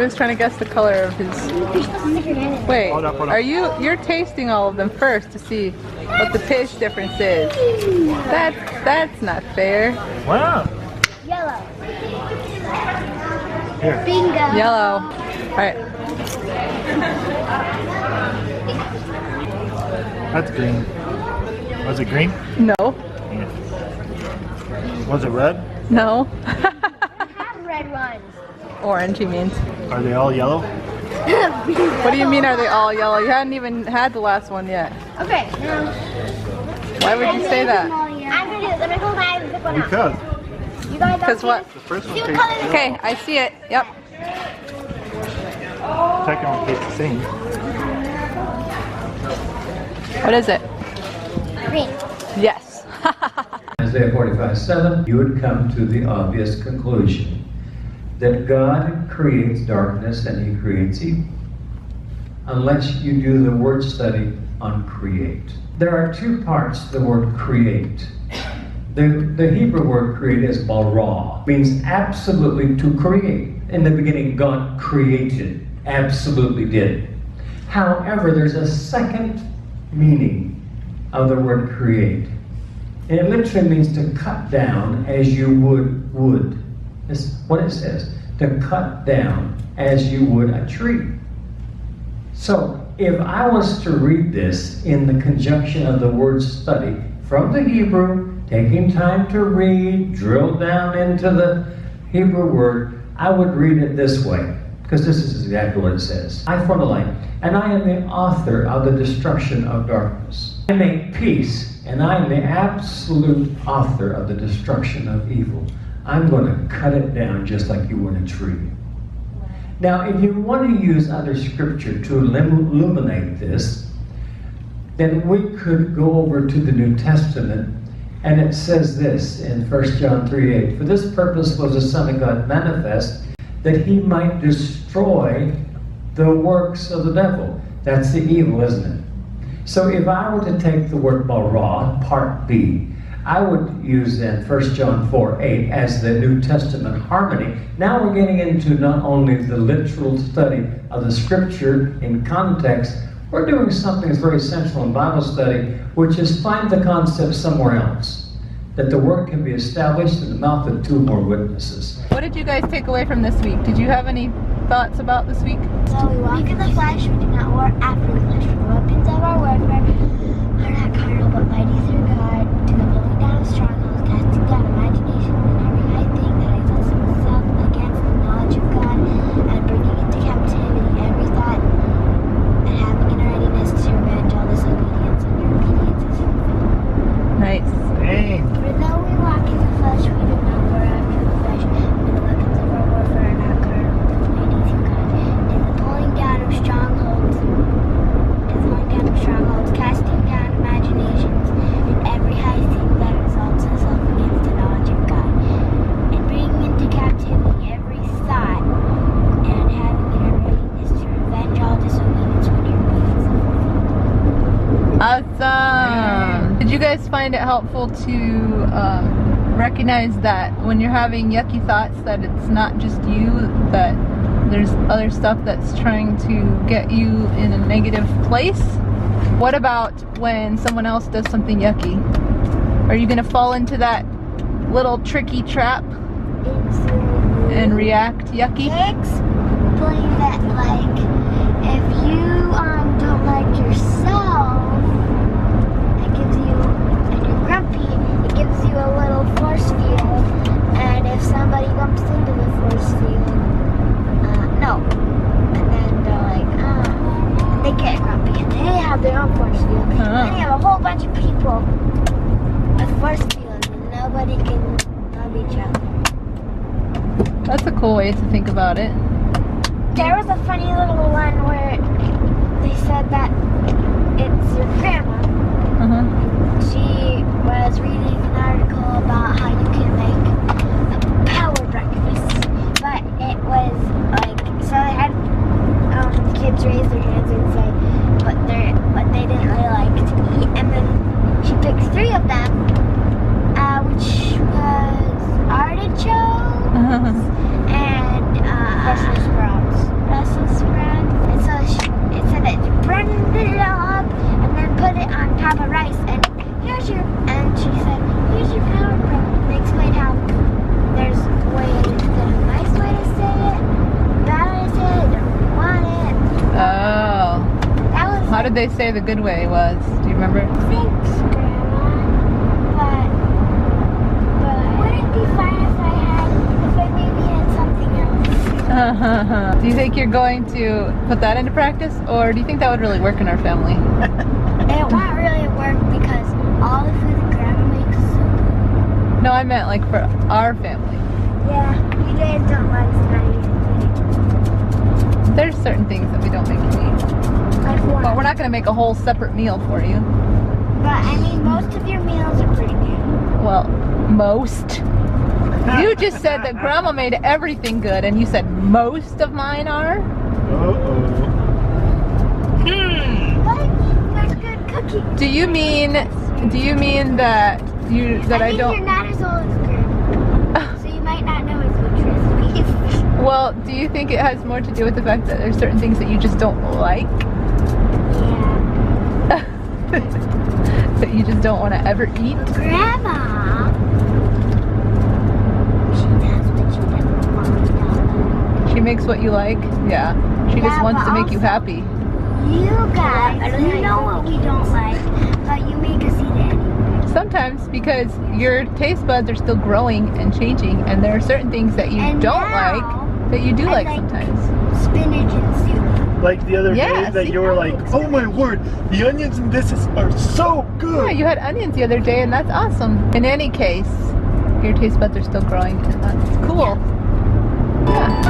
was trying to guess the color of his. Wait, Hold up. you're tasting all of them first to see what the taste difference is. That's not fair. Wow. Yellow. Here. Bingo. Yellow. Alright. That's green. Was it green? No. Yeah. Was it red? No. I have red ones. Orange, he means. Are they all yellow? What do you mean are they all yellow? You hadn't even had the last one yet. Okay. Why would you say that? I'm gonna do this. I'm gonna go buy and pick one up. Because You guys Because what? the first one See what tastes color it is? Okay, I see it. Yep. the second one tastes the same. What is it? Green. Yes. Isaiah 45:7, you would come to the obvious conclusion that God creates darkness and He creates evil, unless you do the word study on create. There are two parts to the word create. The Hebrew word create is bara, means absolutely to create. In the beginning, God created, absolutely did. However, there's a second meaning of the word create. And it literally means to cut down as you would wood. That's what it says. To cut down as you would a tree. So if I was to read this in the conjunction of the word study from the Hebrew, taking time to read, drill down into the Hebrew word, I would read it this way, because this is exactly what it says. I form the light, and I am the author of the destruction of darkness. I make peace, and I am the absolute author of the destruction of evil. I'm going to cut it down just like you would a tree. Now, if you want to use other scripture to illuminate this, then we could go over to the New Testament, and it says this in 1 John 3:8, for this purpose was the Son of God manifest, that He might destroy the works of the devil. That's the evil, isn't it? So if I were to take the word bara, part B, I would use then 1 John 4:8 as the New Testament harmony. Now we're getting into not only the literal study of the scripture in context, we're doing something that's very essential in Bible study, which is find the concept somewhere else. That the word can be established in the mouth of two more witnesses. What did you guys take away from this week? Did you have any thoughts about this week? So we walk in the flesh, we do not war after the flesh. The weapons of our warfare are not carnal, but mighty through God, to the pulling down of strongholds, casting down imaginations and every high thing that exalts itself against the knowledge of God, and bringing into captivity every thought, and having in readiness to revenge all disobedience and your obedience is fulfilled. Nice. Dang. For though we walk in the flesh, we do not war after the flesh, and the weapons of our warfare are not carnal, but mighty through God, to the pulling down of strongholds, casting down imaginations, and every high thing that exalts itself against the knowledge of God, and bringing into captivity every thought, and having it in readiness to revenge all disobedience when your obedience is fulfilled. Awesome. Did you guys find it helpful to recognize that when you're having yucky thoughts that it's not just you, that there's other stuff that's trying to get you in a negative place? What about when someone else does something yucky? Are you going to fall into that little tricky trap and react yucky? Explain that, like, if you don't like yourself, it gives you, and you're grumpy, it gives you a little force field, and if somebody bumps into the force field, no. And then they're like, they get grumpy, and they have their own force field. And then you have a whole bunch of people with force fields, and nobody can love each other. That's a cool way to think about it. There was a funny little one where they said that it's your grandma. She was reading an article about how you can make a power breakfast, but it was like, so they had kids raise their hands and say what they didn't really like to eat, and then she picked 3 of them, which was artichokes and Brussels sprouts. they say the good way was? Do you remember? Thanks, Grandma. But would it be fine if I maybe had something else? Do you think you're going to put that into practice, or do you think that would really work in our family? It won't really work because all the food that Grandma makes is so good. No, I meant like for our family. Yeah, you guys don't like Spanish. There's certain things that we don't make you eat. Like what? But we're not going to make a whole separate meal for you. But I mean, most of your meals are pretty good. Well, most. You just said that Grandma made everything good, and you said most of mine are? Uh-oh. But there's good cookies. Do you mean that I think don't? you're not as old as Grandma, so you might not know as much recipes. Well, do you think it has more to do with the fact that there's certain things that you just don't like? Yeah. That you just don't want to ever eat? Grandma, she does what she doesn't want. She makes what you like? Yeah. She just Yeah, wants but to make you also- happy. You guys, you know what we don't like, but you make us eat it anyway. Sometimes, because your taste buds are still growing and changing, and there are certain things that you And don't now, like that you do I like like sometimes. Spinach and soup. Like the other Yeah, day that see, you were like, oh my word, the onions in this are so Yeah, good. you had onions the other day, and that's awesome. In any case, your taste buds are still growing, and that's cool. Yeah.